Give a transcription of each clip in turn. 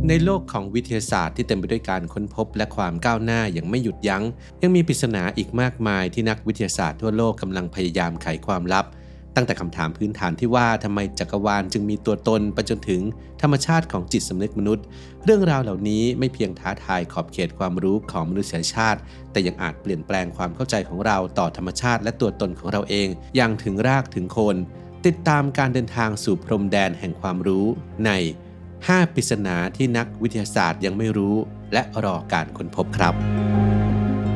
ในโลกของวิทยาศาสตร์ที่เต็มไปด้วยการค้นพบและความก้าวหน้าอย่างไม่หยุดยั้งยังมีปริศนาอีกมากมายที่นักวิทยาศาสตร์ทั่วโลกกำลังพยายามไขความลับตั้งแต่คำถามพื้นฐานที่ว่าทำไมจักรวาลจึงมีตัวตนไปจนถึงธรรมชาติของจิตสำนึกมนุษย์เรื่องราวเหล่านี้ไม่เพียงท้าทายขอบเขตความรู้ของมนุษยชาติแต่ยังอาจเปลี่ยนแปลงความเข้าใจของเราต่อธรรมชาติและตัวตนของเราเองอย่างถึงรากถึงโคนติดตามการเดินทางสู่พรมแดนแห่งความรู้ใน5 ปริศนาที่นักวิทยาศาสตร์ยังไม่รู้และรอการค้นพบครับ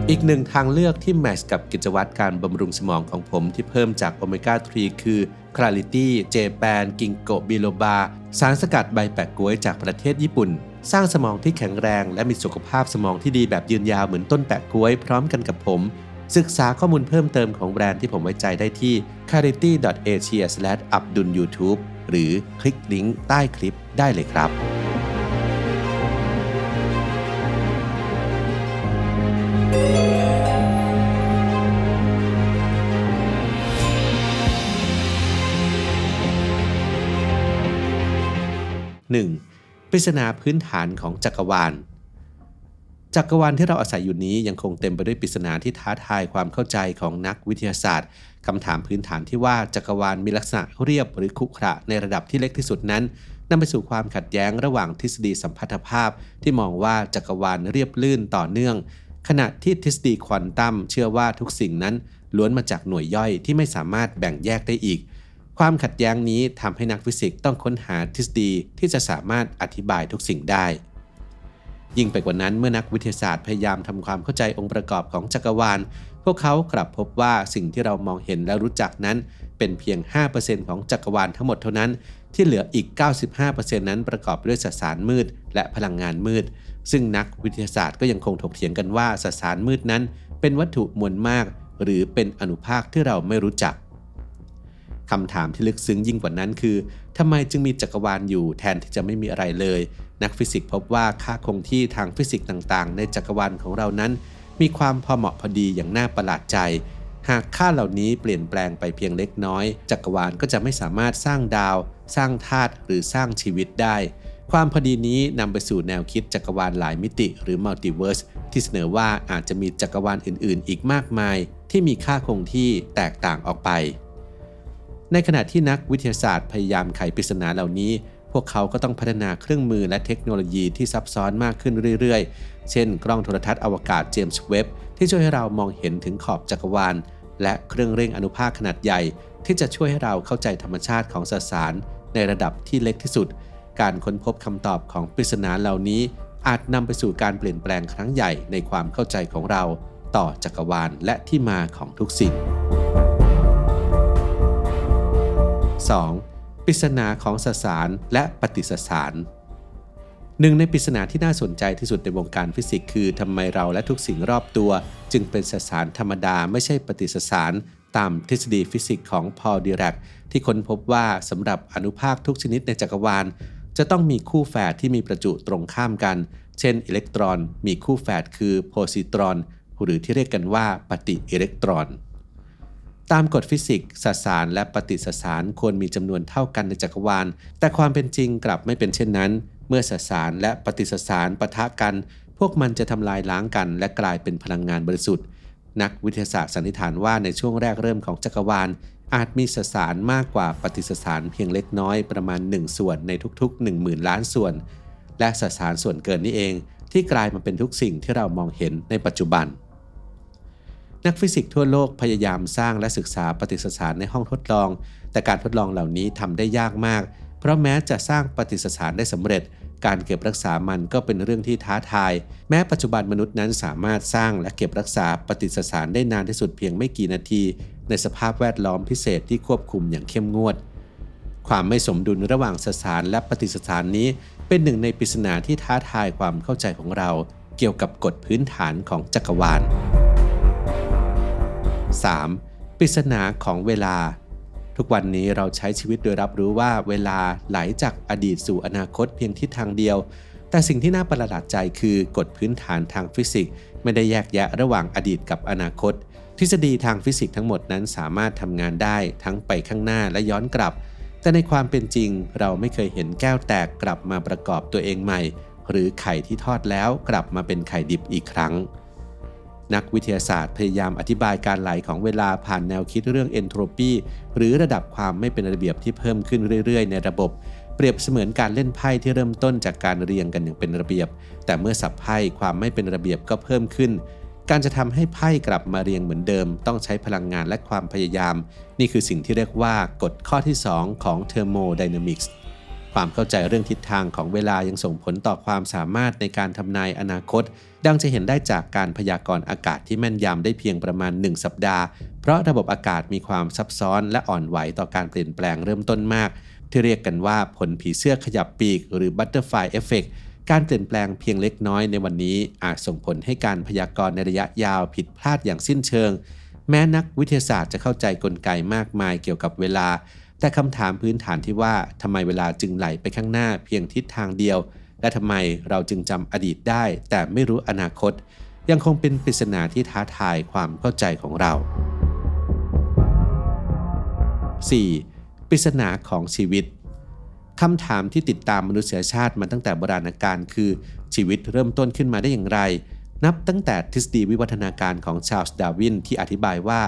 อีกหนึ่งทางเลือกที่แมทช์กับกิจวัตรการบำรุงสมองของผมที่เพิ่มจากโอเมก้า 3 คือ Clarity Japan Ginkgo biloba สารสกัดใบแปะก๊วยจากประเทศญี่ปุ่นสร้างสมองที่แข็งแรงและมีสุขภาพสมองที่ดีแบบยืนยาวเหมือนต้นแปะก๊วยพร้อมกันกับผมศึกษาข้อมูลเพิ่มเติมของแบรนด์ที่ผมไว้ใจได้ที่ clarity.asia/abdul.youtube หรือคลิกลิงก์ใต้คลิปได้เลยครับ 1. ปริศนาพื้นฐานของจักรวาลที่เราอาศัยอยู่นี้ยังคงเต็มไปด้วยปริศนาที่ท้าทายความเข้าใจของนักวิทยาศาสตร์คำถามพื้นฐานที่ว่าจักรวาลมีลักษณะเรียบหรือขรุขระในระดับที่เล็กที่สุดนั้นนำไปสู่ความขัดแย้งระหว่างทฤษฎีสัมพัทธภาพที่มองว่าจักรวาลเรียบลื่นต่อเนื่องขณะที่ทฤษฎีควอนตัมเชื่อว่าทุกสิ่งนั้นล้วนมาจากหน่วยย่อยที่ไม่สามารถแบ่งแยกได้อีกความขัดแย้งนี้ทำให้นักฟิสิกส์ต้องค้นหาทฤษฎีที่จะสามารถอธิบายทุกสิ่งได้ยิ่งไปกว่านั้นเมื่อนักวิทยาศาสตร์พยายามทำความเข้าใจองค์ประกอบของจักรวาลพวกเขากลับพบว่าสิ่งที่เรามองเห็นและรู้จักนั้นเป็นเพียง 5% ของจักรวาลทั้งหมดเท่านั้นที่เหลืออีก 95% นั้นประกอบด้วยสสารมืดและพลังงานมืดซึ่งนักวิทยาศาสตร์ก็ยังคงถกเถียงกันว่าสสารมืดนั้นเป็นวัตถุมวลมากหรือเป็นอนุภาคที่เราไม่รู้จักคำถามที่ลึกซึ้งยิ่งกว่านั้นคือทำไมจึงมีจักรวาลอยู่แทนที่จะไม่มีอะไรเลยนักฟิสิกส์พบว่าค่าคงที่ทางฟิสิกส์ต่างๆในจักรวาลของเรานั้นมีความพอเหมาะพอดีอย่างน่าประหลาดใจหากค่าเหล่านี้เปลี่ยนแปลงไปเพียงเล็กน้อยจักรวาลก็จะไม่สามารถสร้างดาวสร้างธาตุหรือสร้างชีวิตได้ความพอดีนี้นำไปสู่แนวคิดจักรวาลหลายมิติหรือมัลติเวิร์สที่เสนอว่าอาจจะมีจักรวาลอื่นๆอีกมากมายที่มีค่าคงที่แตกต่างออกไปในขณะที่นักวิทยาศาสตร์พยายามไขปริศนาเหล่านี้พวกเขาก็ต้องพัฒนาเครื่องมือและเทคโนโลยีที่ซับซ้อนมากขึ้นเรื่อยๆเช่นกล้องโทรทัศน์อวกาศเจมส์เว็บที่ช่วยให้เรามองเห็นถึงขอบจักรวาลและเครื่องเร่งอนุภาคขนาดใหญ่ที่จะช่วยให้เราเข้าใจธรรมชาติของสสารในระดับที่เล็กที่สุดการค้นพบคำตอบของปริศนาเหล่านี้อาจนำไปสู่การเปลี่ยนแปลงครั้งใหญ่ในความเข้าใจของเราต่อจักรวาลและที่มาของทุกสิ่ง2. ปริศนาของสสารและปฏิสสารหนึ่งในปริศนาที่น่าสนใจที่สุดในวงการฟิสิกส์คือทำไมเราและทุกสิ่งรอบตัวจึงเป็นสสารธรรมดาไม่ใช่ปฏิสสารตามทฤษฎีฟิสิกส์ของพอล ดิรักที่ค้นพบว่าสำหรับอนุภาคทุกชนิดในจักรวาลจะต้องมีคู่แฝดที่มีประจุตรงข้ามกันเช่นอิเล็กตรอนมีคู่แฝดคือโพซิตรอนหรือที่เรียกกันว่าปฏิอิเล็กตรอนตามกฎฟิสิกส์สสารและปฏิสสารควรมีจำนวนเท่ากันในจักรวาลแต่ความเป็นจริงกลับไม่เป็นเช่นนั้นเมื่อสสารและปฏิสสารปะทะกันพวกมันจะทำลายล้างกันและกลายเป็นพลังงานบริสุทธิ์นักวิทยาศาสตร์สันนิษฐานว่าในช่วงแรกเริ่มของจักรวาลอาจมีสสารมากกว่าปฏิสสารเพียงเล็กน้อยประมาณ1ส่วนในทุกๆ 10,000 ล้านส่วนและสสารส่วนเกินนี้เองที่กลายมาเป็นทุกสิ่งที่เรามองเห็นในปัจจุบันนักฟิสิกส์ทั่วโลกพยายามสร้างและศึกษาปฏิสสารในห้องทดลองแต่การทดลองเหล่านี้ทำได้ยากมากเพราะแม้จะสร้างปฏิสสารได้สำเร็จการเก็บรักษามันก็เป็นเรื่องที่ท้าทายแม้ปัจจุบันมนุษย์นั้นสามารถสร้างและเก็บรักษาปฏิสสารได้นานที่สุดเพียงไม่กี่นาทีในสภาพแวดล้อมพิเศษที่ควบคุมอย่างเข้มงวดความไม่สมดุลระหว่างสสารและปฏิสสารนี้เป็นหนึ่งในปริศนาที่ท้าทายความเข้าใจของเราเกี่ยวกับกฎพื้นฐานของจักรวาล3. ปริศนาของเวลาทุกวันนี้เราใช้ชีวิตโดยรับรู้ว่าเวลาไหลจากอดีตสู่อนาคตเพียงทิศทางเดียวแต่สิ่งที่น่าประหลาดใจคือกฎพื้นฐานทางฟิสิกส์ไม่ได้แยกแยะระหว่างอดีตกับอนาคตทฤษฎีทางฟิสิกส์ทั้งหมดนั้นสามารถทำงานได้ทั้งไปข้างหน้าและย้อนกลับแต่ในความเป็นจริงเราไม่เคยเห็นแก้วแตกกลับมาประกอบตัวเองใหม่ หรือไข่ที่ทอดแล้วกลับมาเป็นไข่ดิบอีกครั้งนักวิทยาศาสตร์พยายามอธิบายการไหลของเวลาผ่านแนวคิดเรื่องเอนโทรปีหรือระดับความไม่เป็นระเบียบที่เพิ่มขึ้นเรื่อยๆในระบบเปรียบเสมือนการเล่นไพ่ที่เริ่มต้นจากการเรียงกันอย่างเป็นระเบียบแต่เมื่อสับไพ่ความไม่เป็นระเบียบก็เพิ่มขึ้นการจะทำให้ไพ่กลับมาเรียงเหมือนเดิมต้องใช้พลังงานและความพยายามนี่คือสิ่งที่เรียกว่ากฎข้อที่2ของเทอร์โมไดนามิกส์ความเข้าใจเรื่องทิศทางของเวลายังส่งผลต่อความสามารถในการทำนายอนาคตดังจะเห็นได้จากการพยากรณ์อากาศที่แม่นยำได้เพียงประมาณ1สัปดาห์เพราะระบบอากาศมีความซับซ้อนและอ่อนไหวต่อการเปลี่ยนแปลงเริ่มต้นมากที่เรียกกันว่าผลผีเสื้อขยับปีกหรือ Butterfly Effect การเปลี่ยนแปลงเพียงเล็กน้อยในวันนี้อาจส่งผลให้การพยากรณ์ในระยะยาวผิดพลาดอย่างสิ้นเชิงแม้นักวิทยาศาสตร์จะเข้าใจกลไกมากมายเกี่ยวกับเวลาแต่คำถามพื้นฐานที่ว่าทำไมเวลาจึงไหลไปข้างหน้าเพียงทิศทางเดียวและทำไมเราจึงจำอดีตได้แต่ไม่รู้อนาคตยังคงเป็นปริศนาที่ท้าทายความเข้าใจของเรา 4. ปริศนาของชีวิตคำถามที่ติดตามมนุษยชาติมาตั้งแต่โบราณกาลคือชีวิตเริ่มต้นขึ้นมาได้อย่างไรนับตั้งแต่ทฤษฎีวิวัฒนาการของชาร์ลส์ดาร์วินที่อธิบายว่า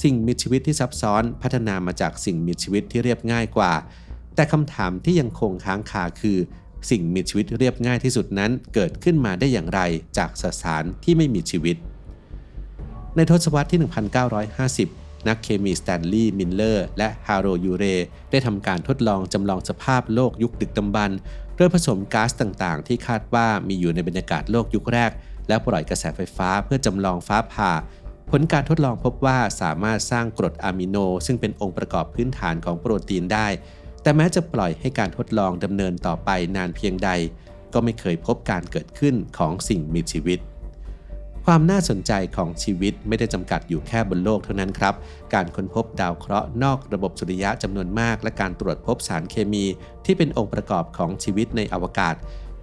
สิ่งมีชีวิตที่ซับซ้อนพัฒนามาจากสิ่งมีชีวิตที่เรียบง่ายกว่าแต่คำถามที่ยังคงค้างคาคือสิ่งมีชีวิตเรียบง่ายที่สุดนั้นเกิดขึ้นมาได้อย่างไรจากสสารที่ไม่มีชีวิตในทศวรรษที่ 1950 นักเคมีสแตนลีย์ มิลเลอร์และฮาโรยูเรได้ทำการทดลองจำลองสภาพโลกยุคดึกดำบรรพ์โดยผสมก๊าซต่างๆที่คาดว่ามีอยู่ในบรรยากาศโลกยุคแรกและปล่อยกระแสไฟฟ้าเพื่อจำลองฟ้าผ่าผลการทดลองพบว่าสามารถสร้างกรดอะมิโนซึ่งเป็นองค์ประกอบพื้นฐานของโปรตีนได้แต่แม้จะปล่อยให้การทดลองดำเนินต่อไปนานเพียงใดก็ไม่เคยพบการเกิดขึ้นของสิ่งมีชีวิตความน่าสนใจของชีวิตไม่ได้จำกัดอยู่แค่บนโลกเท่านั้นครับการค้นพบดาวเคราะห์นอกระบบสุริยะจำนวนมากและการตรวจพบสารเคมีที่เป็นองค์ประกอบของชีวิตในอวกาศ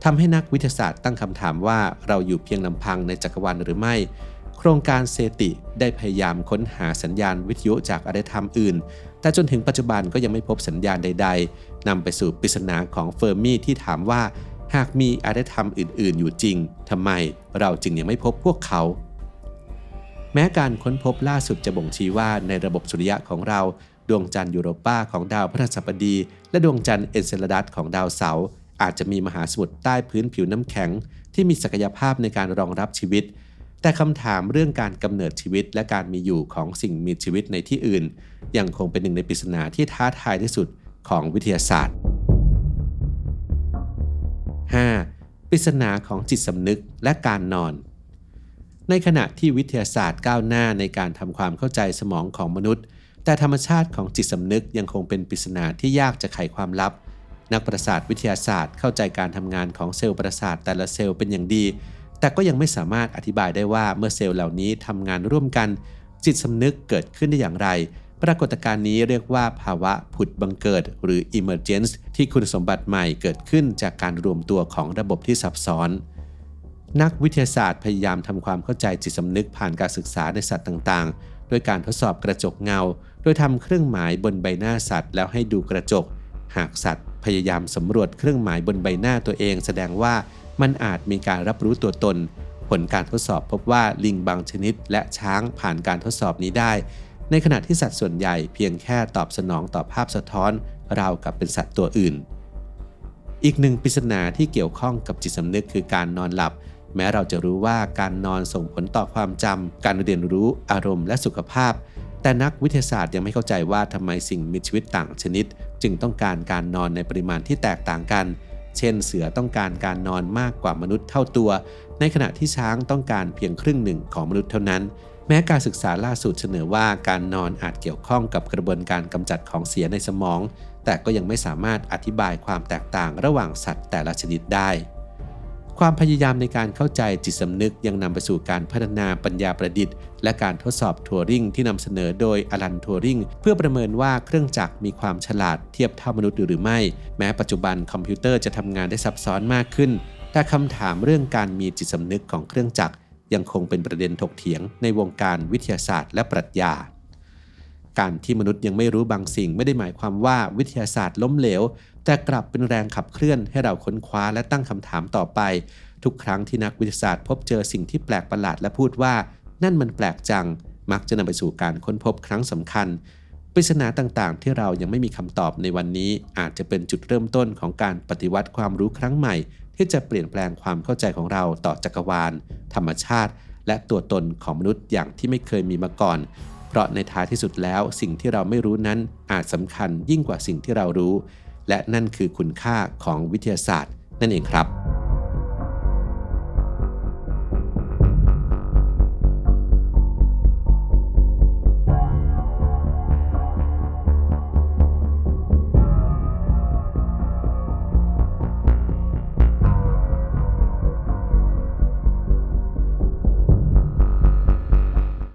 ทำให้นักวิทยาศาสตร์ตั้งคำถามว่าเราอยู่เพียงลำพังในจักรวาลหรือไม่โครงการเซติได้พยายามค้นหาสัญญาณวิทยุจากอารยธรรมอื่นแต่จนถึงปัจจุบันก็ยังไม่พบสัญญาณใดๆนำไปสู่ปริศนาของเฟอร์มีที่ถามว่าหากมีอารยธรรมอื่นๆอยู่จริงทำไมเราจึงยังไม่พบพวกเขาแม้การค้นพบล่าสุดจะบ่งชี้ว่าในระบบสุริยะของเราดวงจันทร์ยูโรปาของดาวพฤหัสบดีและดวงจันทร์เอนเซลาดัสของดาวเสาร์อาจจะมีมหาสมุทรใต้พื้นผิวน้ำแข็งที่มีศักยภาพในการรองรับชีวิตแต่คำถามเรื่องการกำเนิดชีวิตและการมีอยู่ของสิ่งมีชีวิตในที่อื่นยังคงเป็นหนึ่งในปริศนาที่ท้าทายที่สุดของวิทยาศาสตร์ 5. ปริศนาของจิตสำนึกและการนอนในขณะที่วิทยาศาสตร์ก้าวหน้าในการทำความเข้าใจสมองของมนุษย์แต่ธรรมชาติของจิตสำนึกยังคงเป็นปริศนาที่ยากจะไขความลับนักประสาทวิทยาศาสตร์เข้าใจการทำงานของเซลล์ประสาทแต่ละเซลล์เป็นอย่างดีแต่ก็ยังไม่สามารถอธิบายได้ว่าเมื่อเซลล์เหล่านี้ทำงานร่วมกันจิตสำนึกเกิดขึ้นได้อย่างไรปรากฏการณ์นี้เรียกว่าภาวะผุดบังเกิดหรือ emergence ที่คุณสมบัติใหม่เกิดขึ้นจากการรวมตัวของระบบที่ซับซ้อนนักวิทยาศาสตร์พยายามทำความเข้าใจจิตสำนึกผ่านการศึกษาในสัตว์ต่างๆโดยการทดสอบกระจกเงาโดยทำเครื่องหมายบนใบหน้าสัตว์แล้วให้ดูกระจกหากสัตว์พยายามสำรวจเครื่องหมายบนใบหน้าตัวเองแสดงว่ามันอาจมีการรับรู้ตัวตนผลการทดสอบพบว่าลิงบางชนิดและช้างผ่านการทดสอบนี้ได้ในขณะที่สัตว์ส่วนใหญ่เพียงแค่ตอบสนองต่อภาพสะท้อนราวกับเป็นสัตว์ตัวอื่นอีกหนึ่งปริศนาที่เกี่ยวข้องกับจิตสำนึกคือการนอนหลับแม้เราจะรู้ว่าการนอนส่งผลต่อความจำการเรียนรู้อารมณ์และสุขภาพแต่นักวิทยาศาสตร์ยังไม่เข้าใจว่าทำไมสิ่งมีชีวิตต่างชนิดจึงต้องการการนอนในปริมาณที่แตกต่างกันเช่นเสือต้องการการนอนมากกว่ามนุษย์เท่าตัวในขณะที่ช้างต้องการเพียงครึ่งหนึ่งของมนุษย์เท่านั้นแม้การศึกษาล่าสุดเสนอว่าการนอนอาจเกี่ยวข้องกับกระบวนการกำจัดของเสียในสมองแต่ก็ยังไม่สามารถอธิบายความแตกต่างระหว่างสัตว์แต่ละชนิดได้ความพยายามในการเข้าใจจิตสำนึกยังนำไปสู่การพัฒนาปัญญาประดิษฐ์และการทดสอบทัวริงที่นำเสนอโดยอลันทัวริงเพื่อประเมินว่าเครื่องจักรมีความฉลาดเทียบเท่ามนุษย์หรือไม่แม้ปัจจุบันคอมพิวเตอร์จะทำงานได้ซับซ้อนมากขึ้นแต่คำถามเรื่องการมีจิตสำนึกของเครื่องจักรยังคงเป็นประเด็นถกเถียงในวงการวิทยาศาสตร์และปรัชญาการที่มนุษย์ยังไม่รู้บางสิ่งไม่ได้หมายความว่าวิทยาศาสตร์ล้มเหลว แต่กลับเป็นแรงขับเคลื่อนให้เราค้นคว้าและตั้งคำถามต่อไปทุกครั้งที่นักวิทยาศาสตร์พบเจอสิ่งที่แปลกประหลาดและพูดว่านั่นมันแปลกจังมักจะนำไปสู่การค้นพบครั้งสำคัญปริศนาต่างๆที่เรายังไม่มีคำตอบในวันนี้อาจจะเป็นจุดเริ่มต้นของการปฏิวัติความรู้ครั้งใหม่ที่จะเปลี่ยนแปลงความเข้าใจของเราต่อจักรวาลธรรมชาติและตัวตนของมนุษย์อย่างที่ไม่เคยมีมาก่อนเพราะในท้ายที่สุดแล้วสิ่งที่เราไม่รู้นั้นอาจสำคัญยิ่งกว่าสิ่งที่เรารู้และนั่นคือคุณค่าของวิทยาศาสตร์นั่นเองครับ